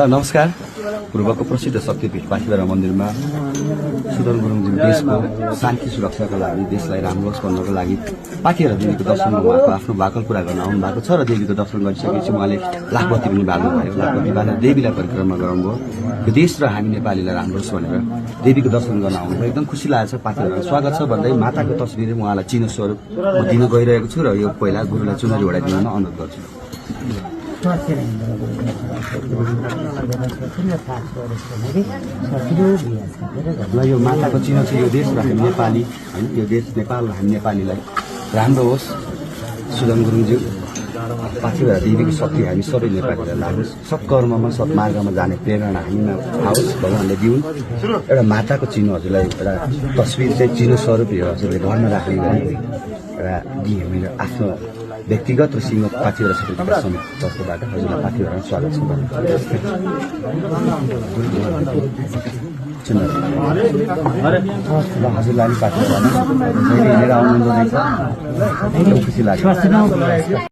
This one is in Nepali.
नमस्कार। पूर्वको प्रसिद्ध शक्तिपीठ पाथिभरा मन्दिरमा सुदन गुरुङज्यू देशको शान्ति सुरक्षाको लागि, देशलाई राम्रो होस् भन्नको लागि पाथिभरा देवीको दर्शन उहाँको आफ्नो भाकल पूरा गर्न आउनु भएको छ र देवीको दर्शन गरिसकेपछि उहाँले लाखपति पनि बाल्नुभयो। लाखपति बालेर देवीलाई परिक्रमा गराउनुभयो। यो देश र हामी नेपालीलाई राम्रो होस् भनेर देवीको दर्शन गर्न आउनुभयो। एकदम खुसी लागेको छ। पाथिभरामा स्वागत छ भन्दै माताको तस्बिर उहाँलाई चिनो स्वरूप म दिन गइरहेको छु र यो पहिला गुरुलाई चुनरी ओढाइदिन अनुरोध गर्छु। ल यो माताको चिनो चाहिँ यो देश र हामी नेपाली होइन, यो देश नेपाल र हामी नेपालीलाई राम्रो होस्। सुदन गुरुङज्यू पाथिभरा देवीको शक्ति हामी सबै नेपालीलाई लागोस्। सत्कर्ममा सत्मार्गमा जाने प्रेरणा हामीमा आओस् भगवान्ले दिउन्। एउटा माताको चिनो हजुरलाई एउटा तस्बिर चाहिँ चिनो स्वरूप यो हजुरले घरमा राख्ने गरी एउटा दिए मेरो आफ्नो व्यक्तिगत र सीमा पाथिभरा समितिका तर्फबाट हजुरलाई पाथिभरामा स्वागत छ। ल हजुरलाई पाथिभरामा हिँडेर आउनु रहेछ, खुसी लाग्यो।